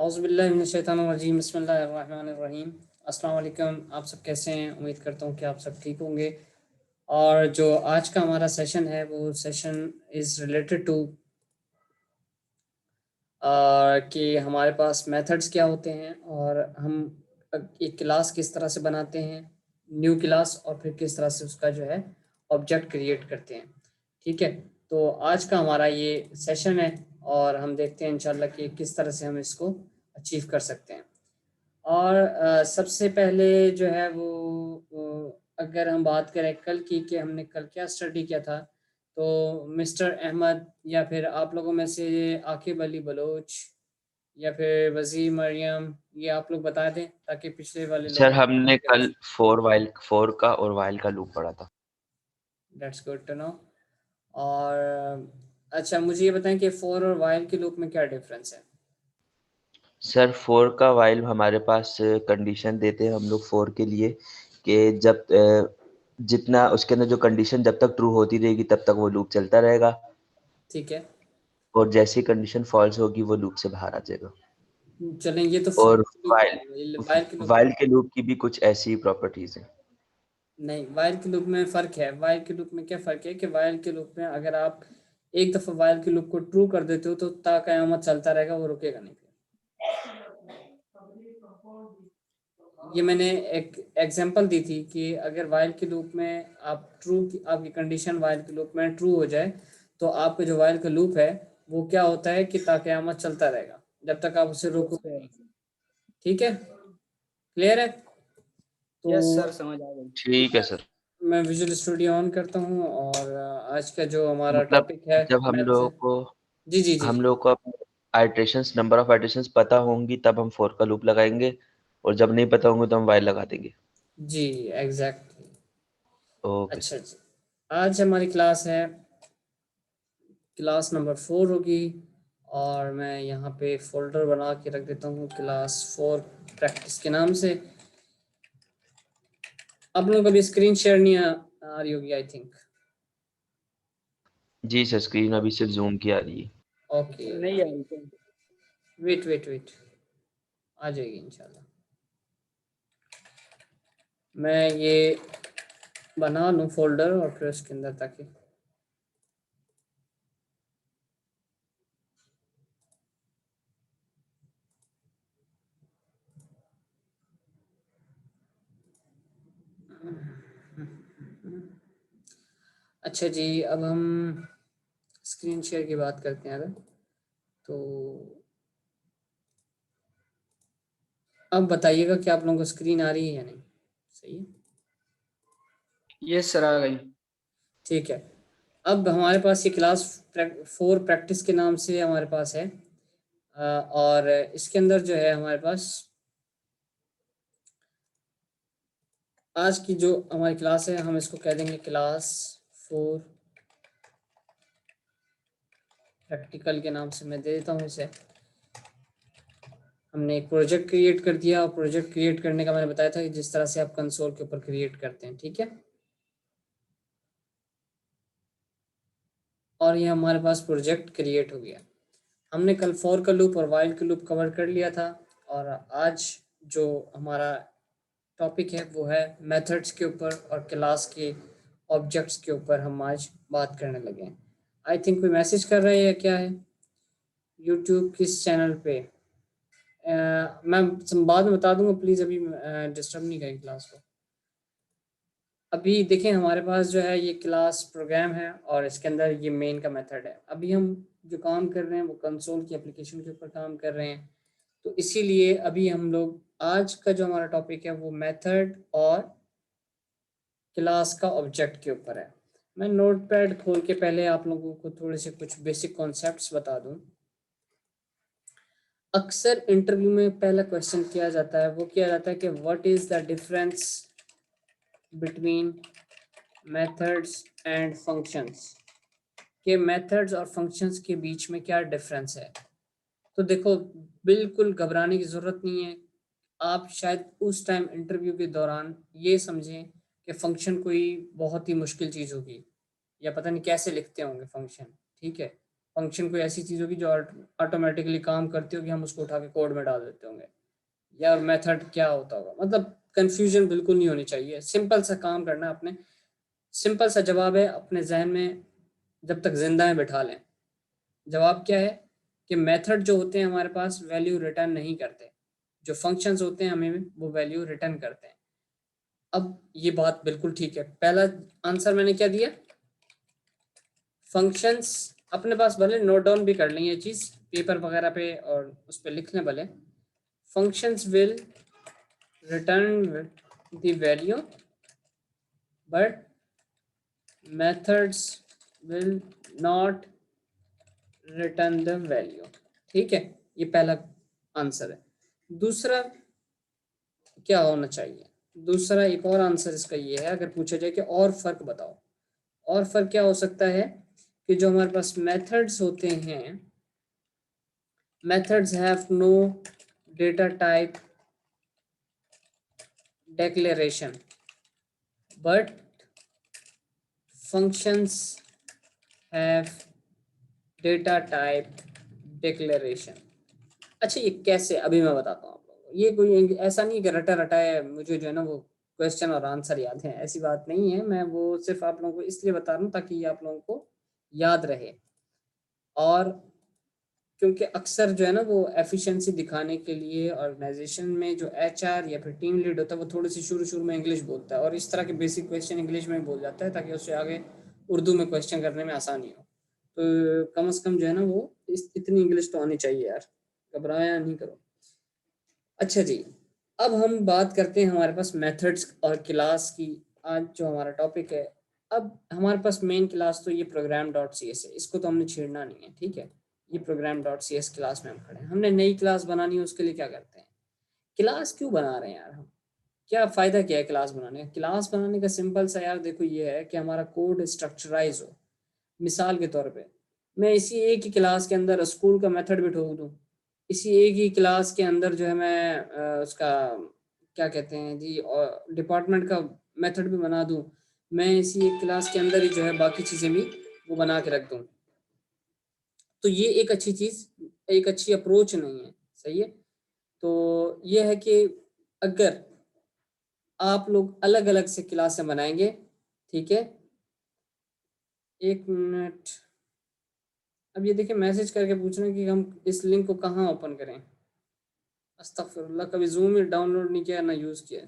औज़ुबिल्लाहिमिनश्शैतानिर्रजीम बिस्मिल्लाहिर्रहमानिर्रहीम। अस्सलाम वालेकुम। आप सब कैसे हैं? उम्मीद करता हूँ कि आप सब ठीक होंगे। और जो आज का हमारा सेशन है वो सेशन इज़ रिलेटेड टू कि हमारे पास मेथड्स क्या होते हैं और हम एक क्लास किस तरह से बनाते हैं, न्यू क्लास, और फिर किस तरह से उसका जो है ऑब्जेक्ट क्रिएट करते हैं। ठीक है, तो आज का हमारा ये सेशन है और हम देखते हैं इंशाल्लाह कि किस तरह से हम इसको अचीव कर सकते हैं। और सबसे पहले जो है वो अगर हम बात करें कल की कि हमने कल क्या स्टडी किया था, तो मिस्टर अहमद या फिर आप लोगों में से आकिब अली बलोच या फिर वज़ीर मरियम, ये आप लोग बता दें ताकि पिछले वाले सर लोगों हमने को। कल फोर का और वाइल का लूप पढ़ा था। That's good to know. और अच्छा, मुझे ये बताएं कि फॉर और वाइल के लूप में क्या डिफरेंस है? सर फोर का वाइल हमारे पास कंडीशन देते हैं हम लोग फोर के लिए कि जब जितना उसके अंदर जो कंडीशन जब तक ट्रू होती रहेगी तब तक वो लूप चलता रहेगा, ठीक है, और जैसी कंडीशन फॉल्स होगी वो लूप से बाहर आ जाएगा। चलें, ये तो और फॉर के लूप वाइल है, वाइल के लूप वाइल के लूप की भी कुछ ऐसी प्रॉपर्टीज हैं। नहीं, वाइल के लूप में फ़र्क है। वाइल के लूप में क्या फ़र्क है कि वाइल के लूप में अगर आप एक दफ़ा वाइल के लूप को ट्रू कर देते हो तो ता क़यामत चलता रहेगा, वो रुकेगा नहीं। ये मैंने एक एग्जांपल दी थी कि अगर वाइल के लूप में आप ट्रू की आपकी कंडीशन वाइल के लूप में ट्रू हो जाए तो आपका जो वाइल का लूप है वो क्या होता है कि ता क़यामत चलता रहेगा जब तक आप उसे रोकोगे नहीं। ठीक है, क्लियर है? तो यस सर, समझ आ गई। ठीक है सर। मैं विजुअल स्टूडियो ऑन करता हूँ और आज का जो हमारा मतलब टॉपिक है जब हम मैथ। लोगों को जी जी जी हम जी लोग को आइट्रेशंस नंबर ऑफ आइट्रेशंस पता होंगी तब हम फोर का लूप लगाएंगे, और जब नहीं पता होंगे तो हम वाइल लगा देंगे। जी, एग्जैक्टली। ओके अच्छा सर। जी, आज हमारी क्लास है, क्लास नंबर 4 होगी। और मैं यहाँ पे फोल्डर बना के रख देता हूँ क्लास 4 प्रैक्टिस के नाम से। आप लोगों को अभी स्क्रीन शेयर नहीं आ रही होगी आई थिंक। जी सर, स्क्रीन अभी सिर्फ जूम की आ रही है। ओके, नहीं आई क्या? वेट वेट वेट, आ जाएगी इंशाल्लाह। मैं ये बना लूँ फोल्डर और फिर उसके अंदर ताकि अच्छा जी, अब हम स्क्रीन शेयर की बात करते हैं अगर, तो अब बताइएगा कि आप लोगों को स्क्रीन आ रही है या नहीं। सही है, यस सर, आ गई। ठीक है। अब हमारे पास ये क्लास 4 प्रैक्टिस के नाम से हमारे पास है। और इसके अंदर जो है हमारे पास आज की जो हमारी क्लास है हम इसको कह देंगे क्लास 4 प्रैक्टिकल के नाम से मैं दे देता हूँ इसे। हमने एक प्रोजेक्ट क्रिएट कर दिया और प्रोजेक्ट क्रिएट करने का मैंने बताया था कि जिस तरह से आप कंसोल के ऊपर क्रिएट करते हैं, ठीक है। और ये हमारे पास प्रोजेक्ट क्रिएट हो गया। हमने कल फॉर का लूप और वाइल का लूप कवर कर लिया था। और आज जो हमारा टॉपिक है वो है मेथड्स के ऊपर और क्लास के ऑब्जेक्ट्स के ऊपर हम आज बात करने लगे हैं। आई थिंक कोई मैसेज कर रहा है या क्या है यूट्यूब किस चैनल पे? मैं बाद में बता दूंगा, प्लीज़ अभी डिस्टर्ब नहीं करें क्लास को। अभी देखें हमारे पास जो है ये क्लास प्रोग्राम है और इसके अंदर ये मेन का मेथड है। अभी हम जो काम कर रहे हैं वो कंसोल की एप्लीकेशन के ऊपर काम कर रहे हैं, तो इसीलिए अभी हम लोग आज का जो हमारा टॉपिक है वो मेथड और क्लास का ऑब्जेक्ट के ऊपर है। मैं नोटपैड खोल के पहले आप लोगों को थोड़े से कुछ बेसिक कॉन्सेप्ट्स बता दूं। अक्सर इंटरव्यू में पहला क्वेश्चन किया जाता है, वो किया जाता है कि what is the difference between methods and functions, के मेथड्स और फंक्शंस के बीच में क्या डिफरेंस है। तो देखो, बिल्कुल घबराने की ज़रूरत नहीं है। आप शायद उस टाइम इंटरव्यू के दौरान ये समझें कि फंक्शन कोई बहुत ही मुश्किल चीज़ होगी या पता नहीं कैसे लिखते होंगे फंक्शन, ठीक है। फंक्शन कोई ऐसी चीज़ होगी जो ऑटोमेटिकली काम करती होगी, हम उसको उठा के कोड में डाल देते होंगे। या मेथड क्या होता होगा, मतलब कंफ्यूजन बिल्कुल नहीं होनी चाहिए। सिंपल सा काम करना है अपने, सिंपल सा जवाब है, अपने जहन में जब तक जिंदा है बिठा लें। जवाब क्या है कि मेथड जो होते हैं हमारे पास वैल्यू रिटर्न नहीं करते, जो फंक्शंस होते हैं हमें वो वैल्यू रिटर्न करते हैं। अब ये बात बिल्कुल ठीक है। पहला आंसर मैंने क्या दिया, फंक्शंस। अपने पास भले नोट डाउन भी कर लें ये चीज़ पेपर वगैरह पे और उस पर लिख लें भले। Functions will return the value but methods will not return the value। ठीक है, ये पहला आंसर है। दूसरा क्या होना चाहिए, दूसरा एक और आंसर इसका ये है, अगर पूछा जाए कि और फर्क बताओ, और फर्क क्या हो सकता है कि जो हमारे पास मेथड्स होते हैं, methods have no data type declaration but functions have data type declaration. अच्छा ये कैसे, अभी मैं बताता हूँ आप लोगों को। ये कोई ऐसा नहीं कि रटा रटा है, मुझे जो है ना वो क्वेश्चन और आंसर याद है, ऐसी बात नहीं है। मैं वो सिर्फ आप लोगों को इसलिए बता रहा हूँ ताकि ये आप लोगों को याद रहे। और क्योंकि अक्सर जो है ना वो एफिशिएंसी दिखाने के लिए ऑर्गेनाइजेशन में जो एचआर या फिर टीम लीड होता है वो थोड़ी सी शुरू शुरू में इंग्लिश बोलता है और इस तरह के बेसिक क्वेश्चन इंग्लिश में बोल जाता है ताकि उससे आगे उर्दू में क्वेश्चन करने में आसानी हो। तो कम से कम जो है ना वो इतनी इंग्लिश तो आनी चाहिए यार, घबराया नहीं करो। अच्छा जी, अब हम बात करते हैं हमारे पास मेथड्स और क्लास की। आज जो हमारा टॉपिक है, अब हमारे पास मेन क्लास तो ये प्रोग्राम डॉट सी एस है, इसको तो हमने छेड़ना नहीं है, ठीक है। ये program dot C S class में हम खड़े हैं, हमने नई क्लास बनानी है, उसके लिए क्या करते हैं, क्लास क्यों बना रहे हैं यार हम, क्या फ़ायदा क्या है क्लास बनाने का। क्लास बनाने का सिंपल सा यार देखो ये है कि हमारा कोड स्ट्रक्चराइज हो। मिसाल के तौर पे मैं इसी एक ही क्लास के अंदर स्कूल का मेथड भी ठोक दूँ, इसी एक ही क्लास के अंदर जो है मैं उसका क्या कहते हैं जी डिपार्टमेंट का मेथड भी बना दूँ, मैं इसी एक क्लास के अंदर ही जो है बाकी चीज़ें भी वो बना के रख दूँ, तो ये एक अच्छी चीज़, एक अच्छी अप्रोच नहीं है। सही है, तो ये है कि अगर आप लोग अलग अलग से क्लासें बनाएंगे, ठीक है, एक मिनट। अब ये देखिए मैसेज करके पूछ रहे हैं कि हम इस लिंक को कहाँ ओपन करें। अस्तगफिरुल्लाह, कभी जूम ही डाउनलोड नहीं किया ना यूज़ किया।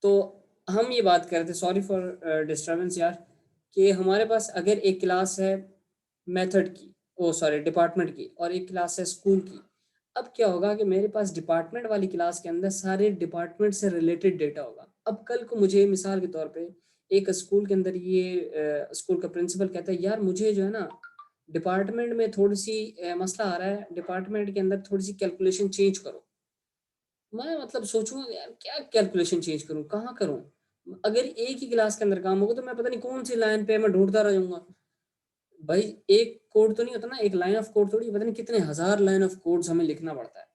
तो हम ये बात कर रहे थे, सॉरी फॉर डिस्टर्बेंस यार, कि हमारे पास अगर एक क्लास है मेथड की, ओ सॉरी डिपार्टमेंट की, और एक क्लास है स्कूल की। अब क्या होगा कि मेरे पास डिपार्टमेंट वाली क्लास के अंदर सारे डिपार्टमेंट से रिलेटेड डेटा होगा। अब कल को मुझे मिसाल के तौर पे एक स्कूल के अंदर ये स्कूल का प्रिंसिपल कहता है यार मुझे जो है ना डिपार्टमेंट में थोड़ी सी मसला आ रहा है, डिपार्टमेंट के अंदर थोड़ी सी कैलकुलेशन चेंज करो। मैं मतलब सोचूंगा यार क्या कैलकुलेशन चेंज करूं, कहाँ करूं। अगर एक ही क्लास के अंदर काम होगा तो मैं पता नहीं कौन सी लाइन पे मैं ढूंढता रह जाऊंगा। भाई एक कोड तो नहीं होता ना, एक लाइन ऑफ कोड थोड़ी, पता नहीं कितने हजार लाइन ऑफ कोड्स हमें लिखना पड़ता है।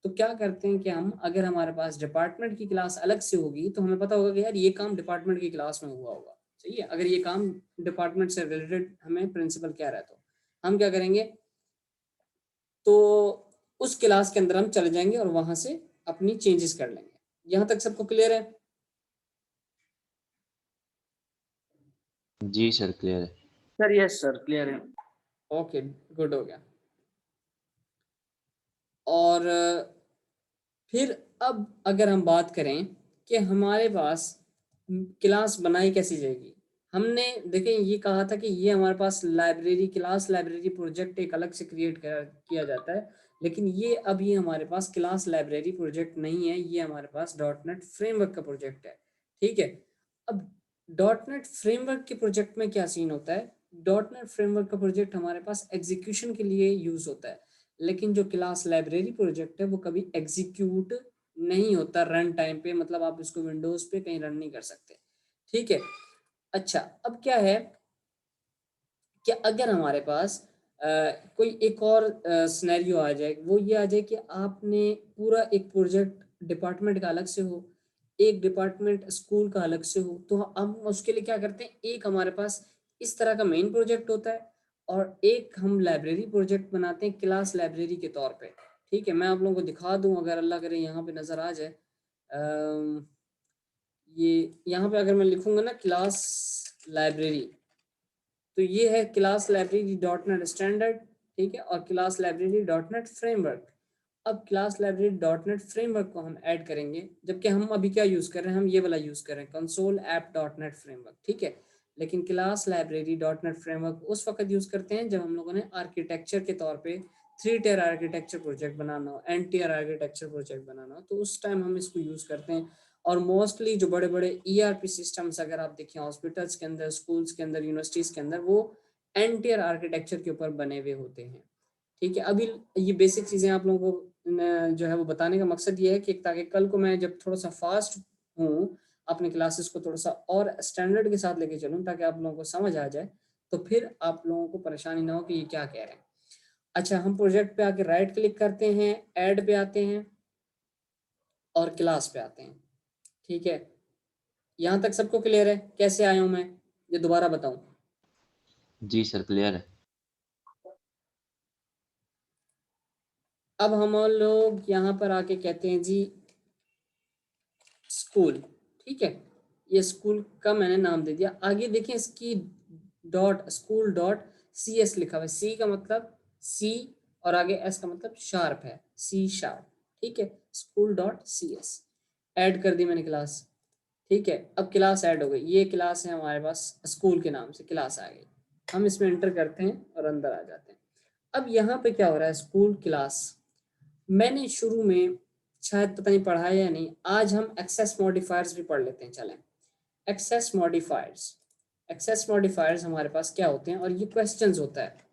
तो क्या करते हैं कि हम, अगर हमारे पास डिपार्टमेंट की क्लास अलग से होगी तो हमें पता होगा कि यार ये काम डिपार्टमेंट की क्लास में हुआ होगा। सही है, अगर ये काम डिपार्टमेंट से रिलेटेड हमें प्रिंसिपल कह रहा है तो हम क्या करेंगे, तो उस क्लास के अंदर हम चले जाएंगे और वहां से अपनी चेंजेस कर लेंगे। यहाँ तक सबको क्लियर है? जी सर क्लियर है। सर यस सर क्लियर है। ओके, गुड हो गया। और फिर अब अगर हम बात करें कि हमारे पास क्लास बनाई कैसी जाएगी, हमने देखें ये कहा था कि ये हमारे पास लाइब्रेरी, क्लास लाइब्रेरी प्रोजेक्ट एक अलग से क्रिएट किया जाता है, लेकिन ये अब ये हमारे पास क्लास लाइब्रेरी प्रोजेक्ट नहीं है, ये हमारे पास डॉट नेट फ्रेमवर्क का प्रोजेक्ट है। ठीक है, अब डॉट नेट फ्रेमवर्क के प्रोजेक्ट में क्या सीन होता है, डॉट नेट फ्रेमवर्क का प्रोजेक्ट हमारे पास एग्जीक्यूशन के लिए यूज होता है, लेकिन जो क्लास लाइब्रेरी प्रोजेक्ट है वो कभी एग्जीक्यूट नहीं होता रन टाइम पे, मतलब आप इसको विंडोज पे कहीं रन नहीं कर सकते। ठीक है, अच्छा अब क्या है कि अगर हमारे पास कोई एक और सिनेरियो आ जाए, वो ये आ जाए कि आपने पूरा एक प्रोजेक्ट डिपार्टमेंट का अलग से हो, एक डिपार्टमेंट स्कूल का अलग से हो, तो हम उसके लिए क्या करते हैं, एक हमारे पास इस तरह का मेन प्रोजेक्ट होता है और एक हम लाइब्रेरी प्रोजेक्ट बनाते हैं क्लास लाइब्रेरी के तौर पे। ठीक है, मैं आप लोगों को दिखा दूं, अगर अल्लाह करे यहाँ पे नज़र आ जाए। ये यहाँ पे अगर मैं लिखूंगा ना क्लास लाइब्रेरी, तो ये है class library dot net standard, ठीक है, और class library dot net framework. अब class library dot net framework को हम ऐड करेंगे, जबकि हम अभी क्या यूज़ कर रहे हैं, हम ये वाला यूज़ कर रहे हैं console app dot net framework, ठीक है। लेकिन class library dot net framework उस वक्त यूज़ करते हैं जब हम लोगों ने आर्किटेक्चर के तौर पे 3 टियर आर्किटेक्चर प्रोजेक्ट बनाना हो, N टियर आर्किटेक्चर प्रोजेक्ट बनाना हो, तो उस टाइम हम इसको यूज़ करते हैं। और मोस्टली जो बड़े बड़े ERP सिस्टम्स अगर आप देखें हॉस्पिटल्स के अंदर, स्कूल्स के अंदर, यूनिवर्सिटीज़ के अंदर, वो N टियर आर्किटेक्चर के ऊपर बने हुए होते हैं। ठीक है, अभी ये बेसिक चीज़ें आप लोगों को जो है वो बताने का मकसद ये है कि ताकि कल को मैं जब थोड़ा सा फास्ट हूँ अपने क्लासेस को थोड़ा सा और स्टैंडर्ड के साथ लेके चलूँ, ताकि आप लोगों को समझ आ जाए, तो फिर आप लोगों को परेशानी ना हो कि ये क्या कह रहे हैं। अच्छा, हम प्रोजेक्ट पे आके राइट क्लिक करते हैं, ऐड पे आते हैं और क्लास पे आते हैं। ठीक है, यहाँ तक सबको क्लियर है कैसे आया हूँ मैं, ये दोबारा बताऊँ? जी सर, क्लियर है। अब हम लोग यहाँ पर आके कहते हैं जी स्कूल, ठीक है, ये स्कूल का मैंने नाम दे दिया। आगे देखें इसकी डॉट स्कूल डॉट CS लिखा हुआ है, C का मतलब C और आगे S का मतलब शार्प है, C शार्प, ठीक है। स्कूल डॉट CS ऐड कर दी मैंने क्लास, ठीक है। अब क्लास ऐड हो गई, ये क्लास है हमारे पास, स्कूल के नाम से क्लास आ गई। हम इसमें एंटर करते हैं और अंदर आ जाते हैं। अब यहाँ पे क्या हो रहा है, स्कूल क्लास मैंने शुरू में शायद पता नहीं पढ़ा है या नहीं, आज हम एक्सेस मॉडिफायर्स भी पढ़ लेते हैं। चलें, एक्सेस मॉडिफायर्स, एक्सेस मॉडिफायर्स हमारे पास क्या होते हैं और ये क्वेश्चंस होता है।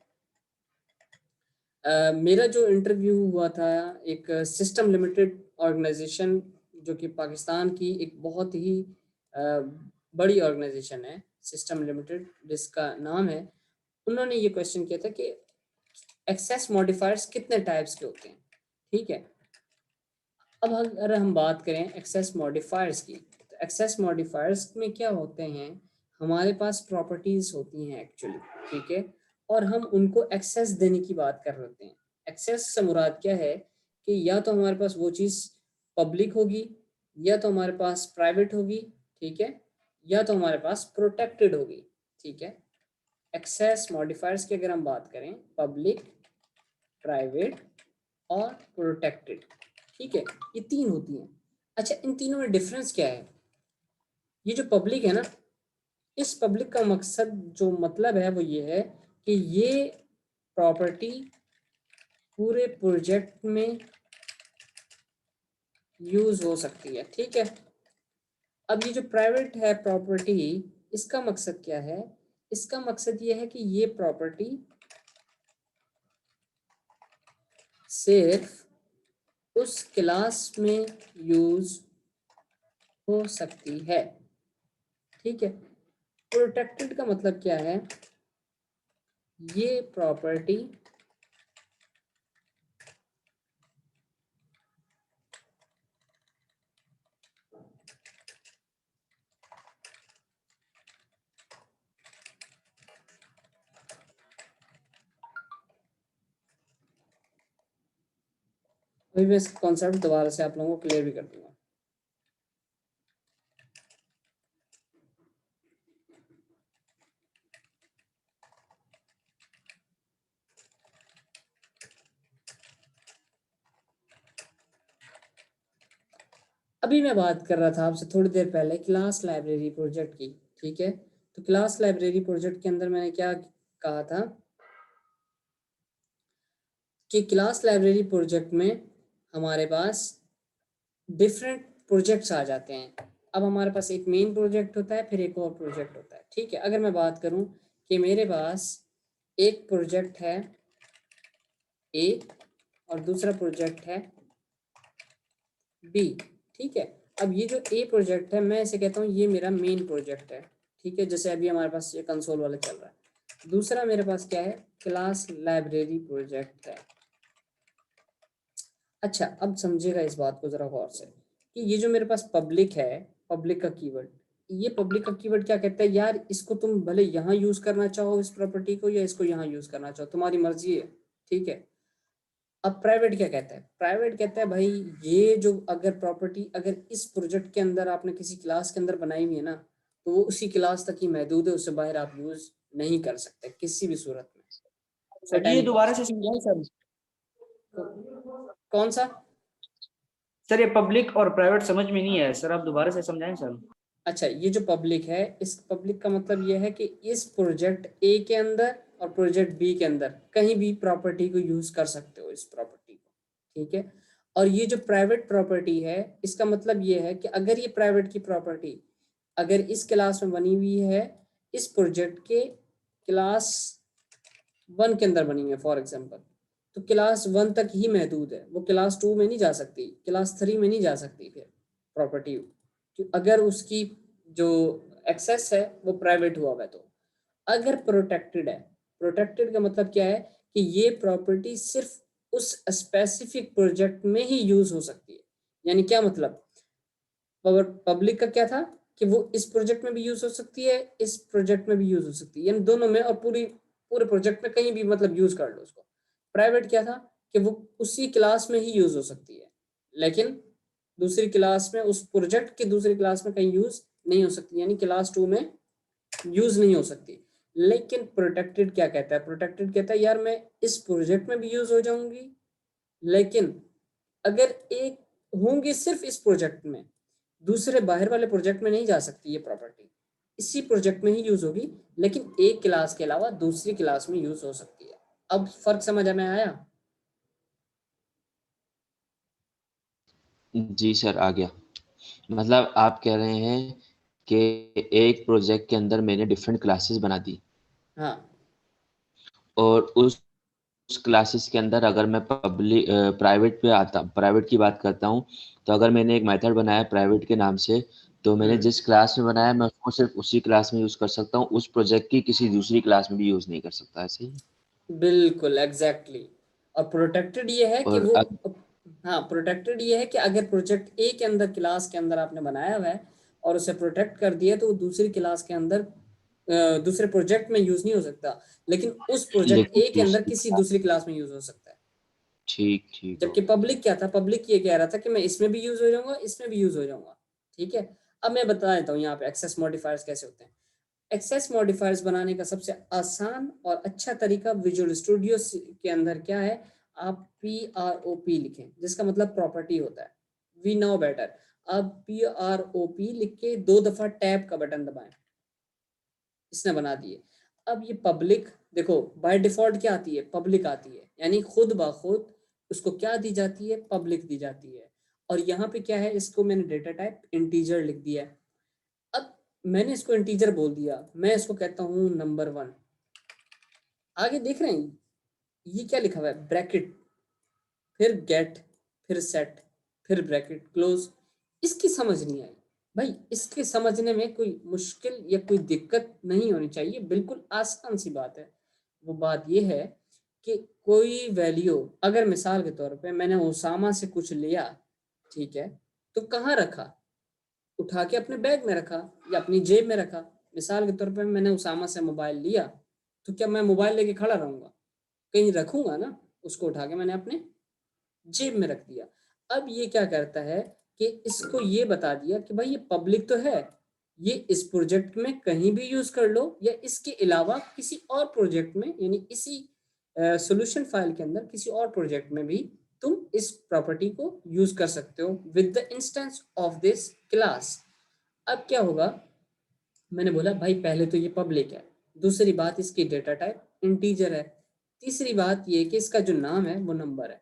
मेरा जो इंटरव्यू हुआ था एक सिस्टम लिमिटेड ऑर्गेनाइजेशन, जो कि पाकिस्तान की एक बहुत ही बड़ी ऑर्गेनाइजेशन है, सिस्टम लिमिटेड जिसका नाम है, उन्होंने ये क्वेश्चन किया था कि एक्सेस मॉडिफायर्स कितने टाइप्स के होते हैं, ठीक है। अब अगर हम बात करें एक्सेस मॉडिफायर्स की, तो एक्सेस मॉडिफायर्स में क्या होते हैं, हमारे पास प्रॉपर्टीज होती हैं एक्चुअली, ठीक है, और हम उनको एक्सेस देने की बात कर रहे हैं। एक्सेस से मुराद क्या है कि या तो हमारे पास वो चीज़ पब्लिक होगी, या तो हमारे पास प्राइवेट होगी, ठीक है, या तो हमारे पास प्रोटेक्टेड होगी, ठीक है। एक्सेस मॉडिफायर्स की अगर हम बात करें, पब्लिक, प्राइवेट और प्रोटेक्टेड, ठीक है, ये 3 होती हैं। अच्छा, इन तीनों में डिफरेंस क्या है? ये जो पब्लिक है ना, इस पब्लिक का मकसद जो मतलब है वो ये है कि ये प्रॉपर्टी पूरे प्रोजेक्ट में यूज हो सकती है, ठीक है। अब ये जो प्राइवेट है प्रॉपर्टी, इसका मकसद क्या है? इसका मकसद ये है कि ये प्रॉपर्टी सिर्फ उस क्लास में यूज हो सकती है, ठीक है। प्रोटेक्टेड का मतलब क्या है? ये प्रॉपर्टी अभी मैं इस कॉन्सेप्ट दोबारा से आप लोगों को क्लियर भी कर दूंगा। अभी मैं बात कर रहा था आपसे थोड़ी देर पहले क्लास लाइब्रेरी प्रोजेक्ट की, ठीक है। तो क्लास लाइब्रेरी प्रोजेक्ट के अंदर मैंने क्या कहा था कि क्लास लाइब्रेरी प्रोजेक्ट में हमारे पास डिफरेंट प्रोजेक्ट्स आ जाते हैं। अब हमारे पास एक मेन प्रोजेक्ट होता है, फिर एक और प्रोजेक्ट होता है, ठीक है। अगर मैं बात करूं कि मेरे पास एक प्रोजेक्ट है ए और दूसरा प्रोजेक्ट है बी, ठीक है। अब ये जो ए प्रोजेक्ट है, मैं इसे कहता हूँ ये मेरा मेन प्रोजेक्ट है, ठीक है, जैसे अभी हमारे पास ये कंसोल वाला चल रहा है। दूसरा मेरे पास क्या है? क्लास लाइब्रेरी प्रोजेक्ट है। अच्छा, अब समझिएगा इस बात को जरा गौर से कि ये जो मेरे पास पब्लिक है, पब्लिक का कीवर्ड, ये पब्लिक का कीवर्ड क्या कहता है यार, इसको तुम भले यहाँ यूज करना चाहो इस प्रॉपर्टी को, या इसको यहाँ यूज करना चाहो, तुम्हारी मर्जी है, ठीक है। अब प्राइवेट क्या कहता है? प्राइवेट कहता है भाई ये जो अगर प्रॉपर्टी अगर इस प्रोजेक्ट के अंदर आपने किसी क्लास के अंदर बनाई हुई है ना, तो वो उसी क्लास तक ही महदूद है, उससे बाहर आप यूज नहीं कर सकते किसी भी सूरत में। सर ये दोबारा से समझाएं सर। कौन सा? सर ये पब्लिक और प्राइवेट समझ में नहीं है सर, आप दोबारा से समझाएं सर। अच्छा, ये जो पब्लिक है, इस पब्लिक का मतलब ये है कि इस प्रोजेक्ट ए के अंदर और प्रोजेक्ट बी के अंदर कहीं भी प्रॉपर्टी को यूज कर सकते हो, इस प्रॉपर्टी को, ठीक है। और ये जो प्राइवेट प्रॉपर्टी है, इसका मतलब ये है कि अगर ये प्राइवेट की प्रॉपर्टी अगर इस क्लास में बनी हुई है, इस प्रोजेक्ट के क्लास 1 के अंदर बनी हुई है फॉर एग्जांपल, तो क्लास 1 तक ही महदूद है, वो क्लास 2 में नहीं जा सकती, क्लास 3 में नहीं जा सकती फिर प्रॉपर्टी, अगर उसकी जो एक्सेस है वो प्राइवेट हुआ है। तो अगर प्रोटेक्टेड है, प्रोटेक्टेड का मतलब क्या है कि ये प्रॉपर्टी सिर्फ उस स्पेसिफिक प्रोजेक्ट में ही यूज हो सकती है। यानी क्या मतलब, पब्लिक का क्या था कि वो इस प्रोजेक्ट में भी यूज हो सकती है, इस प्रोजेक्ट में भी यूज हो सकती है, यानी दोनों में, और पूरे प्रोजेक्ट में कहीं भी मतलब यूज कर लो उसको। प्राइवेट क्या था कि वो उसी क्लास में ही यूज हो सकती है, लेकिन दूसरी क्लास में, उस प्रोजेक्ट के दूसरी क्लास में कहीं यूज नहीं हो सकती, यानी क्लास 2 में यूज नहीं हो सकती। लेकिन प्रोटेक्टेड क्या कहता है? प्रोटेक्टेड कहता है यार मैं इस प्रोजेक्ट में भी यूज हो जाऊंगी, लेकिन अगर एक होंगी सिर्फ इस प्रोजेक्ट में, दूसरे बाहर वाले प्रोजेक्ट में नहीं जा सकती ये प्रॉपर्टी, इसी प्रोजेक्ट में ही यूज होगी, लेकिन एक क्लास के अलावा दूसरी क्लास में यूज हो सकती है। अब फर्क समझ में आया? जी सर, आ गया। मतलब आप कह रहे हैं कि एक प्रोजेक्ट के अंदर मैंने डिफरेंट क्लासेस बना दी, हाँ और उस क्लासेस के अंदर अगर मैं प्राइवेट की बात करता हूँ, तो अगर मैंने एक मेथड बनाया प्राइवेट के नाम से, तो मैंने जिस क्लास में बनाया मैं उसको सिर्फ उसी क्लास में यूज कर सकता हूँ, उस प्रोजेक्ट की किसी दूसरी क्लास में भी यूज नहीं कर सकता, ऐसे ही। बिल्कुल एग्जैक्टली exactly। और प्रोटेक्टेड ये है कि और वो, हाँ प्रोटेक्टेड ये है कि अगर प्रोजेक्ट ए के अंदर, क्लास के अंदर आपने बनाया हुआ है और उसे प्रोटेक्ट कर दिया, तो वो दूसरी क्लास के अंदर दूसरे प्रोजेक्ट में यूज नहीं हो सकता, लेकिन उस प्रोजेक्ट लेकिन ए के अंदर किसी दूसरी क्लास में यूज हो सकता है। ठीक ठीक हो जबकि गया। पब्लिक क्या था? पब्लिक ये कह रहा था कि मैं इसमें भी यूज हो जाऊंगा, इसमें भी यूज हो जाऊंगा, ठीक है। अब मैं बता देता हूँ यहाँ पे एक्सेस मॉडिफायर्स कैसे होते हैं। एक्सेस मॉडिफायर्स बनाने का सबसे आसान और अच्छा तरीका विजुअल स्टूडियो के अंदर क्या है, आप PROP लिखें, जिसका मतलब प्रॉपर्टी होता है। We know better. आप PROP लिख के 2 दफा टैब का बटन दबाएं, इसने बना दिए। अब ये पब्लिक देखो, बाय डिफॉल्ट क्या आती है? पब्लिक आती है, यानी खुद ब खुद उसको क्या दी जाती है? पब्लिक दी जाती है। और यहाँ पे क्या है, इसको मैंने डेटा टाइप इंटीजर लिख दिया है। अब मैंने इसको इंटीजर बोल दिया, मैं इसको कहता हूँ नंबर 1। आगे देख रहे हैं ये क्या लिखा हुआ है? ब्रैकेट, फिर गेट, फिर सेट, फिर ब्रैकेट क्लोज। इसकी समझ नहीं आई भाई, इसके समझने में कोई मुश्किल या कोई दिक्कत नहीं होनी चाहिए, बिल्कुल आसान सी बात है। वो बात ये है कि कोई वैल्यू, अगर मिसाल के तौर पे मैंने उसामा से कुछ लिया, ठीक है, तो कहाँ रखा? उठा के अपने बैग में रखा या अपनी जेब में रखा। मिसाल के तौर पे मैंने उसामा से मोबाइल लिया, तो क्या मैं मोबाइल लेके खड़ा रहूंगा? कहीं रखूंगा ना, उसको उठा के मैंने अपने जेब में रख दिया। अब ये क्या करता है कि इसको ये बता दिया कि भाई ये पब्लिक तो है, ये इस प्रोजेक्ट में कहीं भी यूज कर लो, या इसके अलावा किसी और प्रोजेक्ट में, यानी इसी सॉल्यूशन फाइल के अंदर किसी और प्रोजेक्ट में भी तुम इस प्रॉपर्टी को यूज कर सकते हो with the instance of this class. अब क्या होगा, मैंने बोला भाई पहले तो ये पब्लिक है, दूसरी बात इसकी डेटा टाइप इंटीजर है, तीसरी बात ये कि इसका जो नाम है वो नंबर है,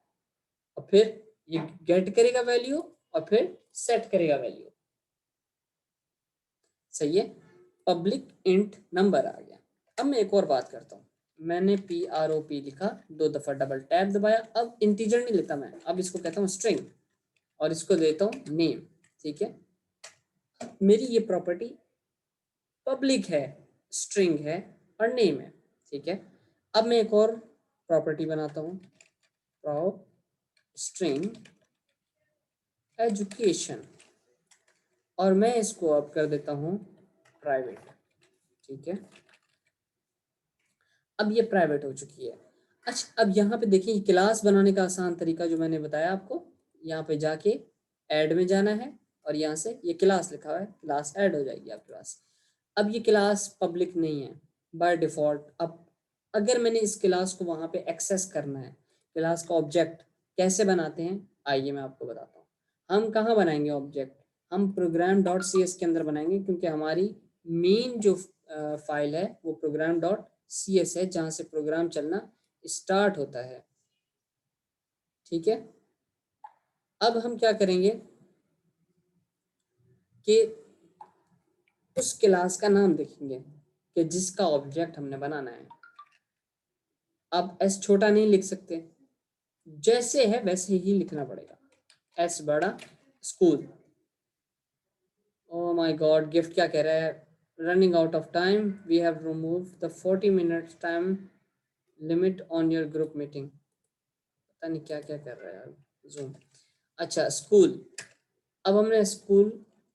और फिर ये गेट करेगा वैल्यू, और फिर सेट करेगा वैल्यू। सही है, पब्लिक इंट नंबर आ गया। अब मैं एक और बात करता हूँ, मैंने PROP लिखा, 2 दफा डबल टैप दबाया, अब इंटीजर नहीं लेता मैं, अब इसको कहता हूँ स्ट्रिंग, और इसको देता हूँ नेम, ठीक है। मेरी ये प्रॉपर्टी पब्लिक है, स्ट्रिंग है और नेम है, ठीक है। अब मैं एक और प्रॉपर्टी बनाता हूँ, prop स्ट्रिंग एजुकेशन, और मैं इसको अब कर देता हूँ प्राइवेट, ठीक है। अब ये प्राइवेट हो चुकी है। अच्छा, अब यहाँ पे देखिए क्लास बनाने का आसान तरीका जो मैंने बताया आपको, यहाँ पे जाके ऐड में जाना है और यहाँ से ये क्लास लिखा हुआ है, क्लास ऐड हो जाएगी आपके पास। अब ये क्लास पब्लिक नहीं है बाय डिफ़ॉल्ट। अब अगर मैंने इस क्लास को वहाँ पे एक्सेस करना है, क्लास का ऑब्जेक्ट कैसे बनाते हैं, आइए मैं आपको बताता हूँ। हम कहाँ बनाएंगे ऑब्जेक्ट, हम प्रोग्राम डॉट सी एस के अंदर बनाएंगे, क्योंकि हमारी मेन जो फाइल है वो प्रोग्राम डॉट सी एस है, जहाँ से प्रोग्राम चलना स्टार्ट होता है, ठीक है। अब हम क्या करेंगे कि उस क्लास का नाम देखेंगे कि जिसका ऑब्जेक्ट हमने बनाना है। अब एस छोटा नहीं लिख सकते, जैसे है वैसे ही लिखना पड़ेगा, एस बड़ा school. Oh my god, gift क्या कह रहा है, running out of time, we have remove the 40 minutes time limit on your group meeting. पता नहीं क्या क्या कर रहा है यार जूम। अच्छा, स्कूल। अब हमने स्कूल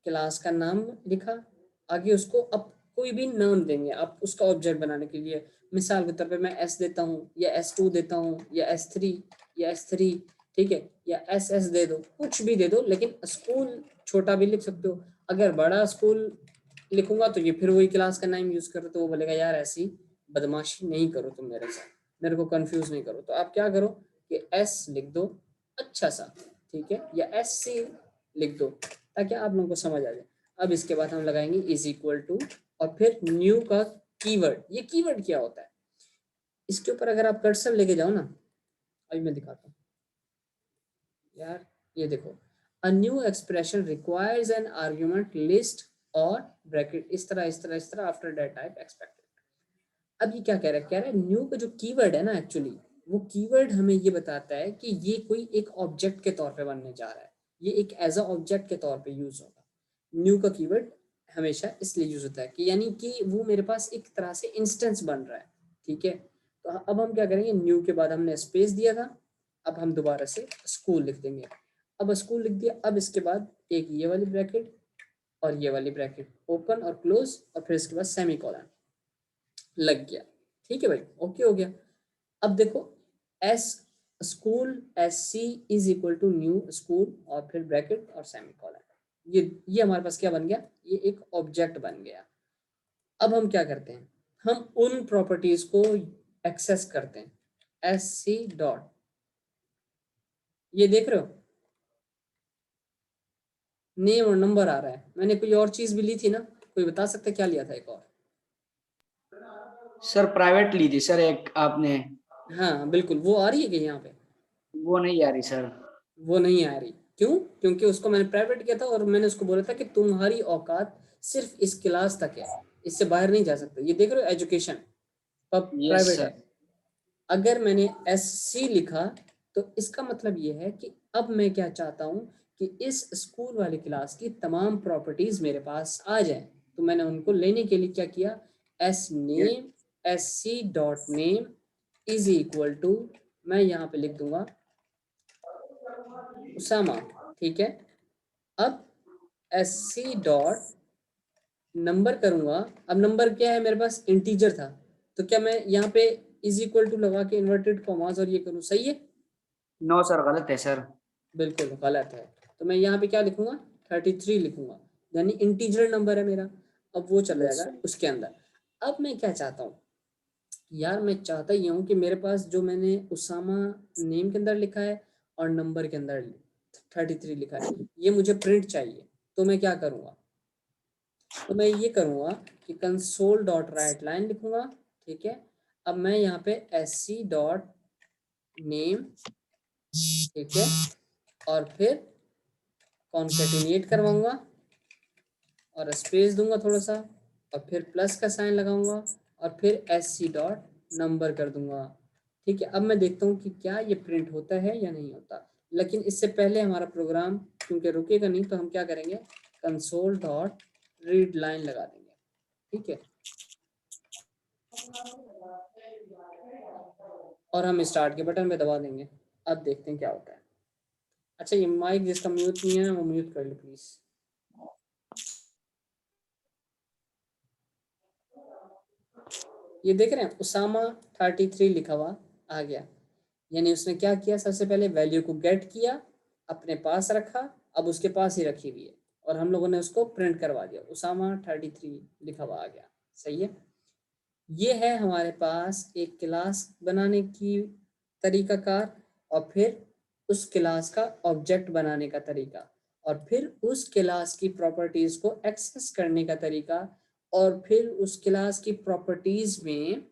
क्लास का नाम लिखा, आगे उसको अब कोई भी नाम देंगे आप उसका ऑब्जेक्ट बनाने के लिए। मिसाल के तौर पे मैं एस देता हूँ, या S2 देता हूँ, या S3, या S3, ठीक है, या SS दे दो, कुछ भी दे दो, लेकिन स्कूल छोटा भी लिख सकते हो। अगर बड़ा स्कूल लिखूंगा तो ये फिर वही क्लास का नाम यूज करो, तो वो बोलेगा यार ऐसी बदमाशी नहीं करो तुम मेरे साथ, मेरे को कंफ्यूज नहीं करो। तो आप क्या करो कि S लिख दो अच्छा सा, ठीक है, या SC लिख दो ताकि आप लोगों को समझ आ जाए। अब इसके बाद हम लगाएंगे इज इक्वल टू और फिर न्यू का कीवर्ड। ये कीवर्ड क्या होता है, इसके ऊपर अगर आप कर्सर लेके जाओ ना, अभी मैं दिखाता हूँ यार, ये देखो, a new expression requires an argument list और ब्रैकेट, इस तरह इस तरह इस तरह, आफ्टर दैट टाइप एक्सपेक्टेड। अब ये क्या कह रहा है, कह रहा है न्यू का जो कीवर्ड है ना, एक्चुअली वो कीवर्ड हमें ये बताता है कि ये कोई एक ऑब्जेक्ट के तौर पे बनने जा रहा है, ये एक एज अ ऑब्जेक्ट के तौर पे यूज होगा। न्यू का कीवर्ड हमेशा इसलिए यूज होता है कि यानी कि वो मेरे पास एक तरह से इंस्टेंस बन रहा है, ठीक है। तो अब हम क्या करेंगे, न्यू के बाद हमने स्पेस दिया था, अब हम दोबारा से स्कूल लिख देंगे। अब स्कूल लिख दिया, अब इसके बाद एक ये वाली ब्रैकेट और ये वाली ब्रैकेट ओपन और क्लोज, और फिर इसके बाद सेमी कॉलन लग गया, ठीक है भाई, ओके हो गया। अब देखो S school SC is equal to new school और फिर ब्रैकेट और सेमी कॉलन, ये हमारे पास क्या बन गया, ये एक ऑब्जेक्ट बन गया। अब हम क्या करते हैं, हम उन प्रॉपर्टीज को एक्सेस करते हैं, SC डॉट, ये देख रहे हो नेम और नंबर आ रहा है, मैंने कोई और चीज भी ली थी ना, कोई बता सकता है क्या लिया था एक और? सर प्राइवेट ली थी सर एक आपने। हाँ बिल्कुल, वो आ रही है कि यहाँ पे? वो नहीं आ रही सर। वो नहीं आ रही, क्यों? क्योंकि उसको मैंने प्राइवेट किया था और मैंने उसको बोला था कि तुम्हारी औकात सिर्फ इस क्लास तक है, इससे बाहर नहीं जा सकते। ये देख रहे हो एजुकेशन अब यस प्राइवेट सर। है। अगर मैंने SC लिखा तो इसका मतलब ये है कि अब मैं क्या चाहता हूँ कि इस स्कूल वाली क्लास की तमाम प्रॉपर्टीज मेरे पास आ जाए। तो मैंने उनको लेने के लिए क्या किया, S name SC dot name is equal to, मैं यहाँ पे लिख दूंगा उसामा, ठीक है। अब SC डॉट नंबर करूंगा, अब नंबर क्या है मेरे पास, इंटीजर था, तो क्या मैं यहाँ पे इज इक्वल टू लगा के इन्वर्टेड कॉमास और ये करूँ, सही है? नो सर गलत है सर। बिल्कुल गलत है। तो मैं यहाँ पे क्या लिखूंगा, 33 लिखूंगा, यानी इंटीजर नंबर है मेरा, अब वो चला यस जाएगा सर। उसके अंदर। अब मैं क्या चाहता हूँ यार, मैं चाहता ये हूँ कि मेरे पास जो मैंने उसामा नेम के अंदर लिखा है और नंबर के अंदर 33 लिखा है, ये मुझे प्रिंट चाहिए। तो मैं क्या करूँगा, तो मैं ये करूँगा कि कंसोल डॉट राइट लाइन लिखूंगा, ठीक है। अब मैं यहाँ पे SC डॉट नेम, ठीक है, और फिर कॉन्केटिनेट करवाऊंगा और स्पेस दूंगा थोड़ा सा, और फिर प्लस का साइन लगाऊंगा और फिर SC डॉट नंबर कर दूंगा, ठीक है। अब मैं देखता हूँ कि क्या ये प्रिंट होता है या नहीं होता, लेकिन इससे पहले हमारा प्रोग्राम क्योंकि रुकेगा नहीं, तो हम क्या करेंगे, कंसोल डॉट रीड लाइन लगा देंगे, ठीक है, और हम स्टार्ट के बटन पे दबा देंगे। अब देखते हैं क्या होता है। अच्छा, ये माइक जिसका म्यूट नहीं है वो म्यूट कर लो प्लीज। ये देख रहे हैं उसामा 33 लिखा हुआ आ गया, यानी उसने क्या किया, सबसे पहले वैल्यू को गेट किया, अपने पास रखा, अब उसके पास ही रखी हुई है और हम लोगों ने उसको प्रिंट करवा दिया, उसामा 33 लिखा हुआ आ गया। सही है, ये है हमारे पास एक क्लास बनाने की तरीकाकार, और फिर उस क्लास का ऑब्जेक्ट बनाने का तरीका, और फिर उस क्लास की प्रॉपर्टीज को एक्सेस करने का तरीका, और फिर उस क्लास की प्रॉपर्टीज में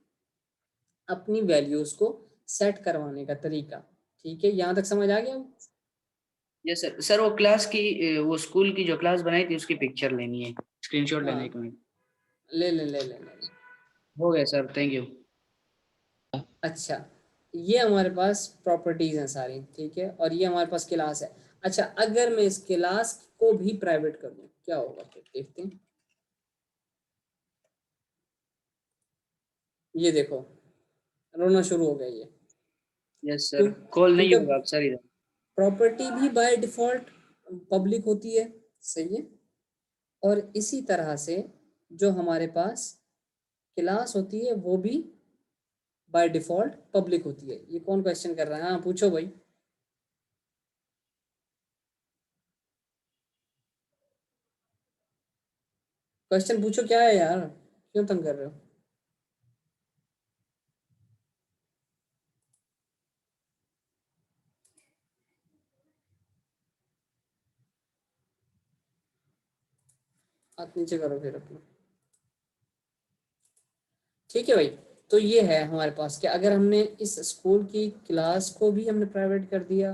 अपनी वैल्यूज को सेट करवाने का तरीका। ठीक है, यहाँ तक समझ आ गया? Yes sir. सर वो क्लास की वो स्कूल की जो क्लास बनाई थी उसकी पिक्चर लेनी है, स्क्रीनशॉट हाँ, लेने को है। ले ले ले ले ले। हो गया सर, थैंक यू। अच्छा, ये हमारे पास प्रॉपर्टीज हैं सारी, ठीक है, और ये हमारे पास क्लास है। अच्छा, अगर मैं इस क्लास को भी प्राइवेट कर दूं क्या होगा, फिर देखते हैं। ये देखो, रोना शुरू हो गया ये, यस सर, क्यों? कॉल नहीं क्योंकि होगा अब सर इधर। प्रॉपर्टी भी बाय डिफॉल्ट पब्लिक होती है। सही है, और इसी तरह से जो हमारे पास क्लास होती है वो भी बाय डिफॉल्ट पब्लिक होती है। ये कौन क्वेश्चन कर रहा है? हाँ पूछो भाई। क्वेश्चन पूछो, क्या है यार, क्यों तंग कर रहे हो? हाथ नीचे करो फिर अपना। ठीक है भाई, तो ये है हमारे पास कि अगर हमने इस स्कूल की क्लास को भी हमने प्राइवेट कर दिया,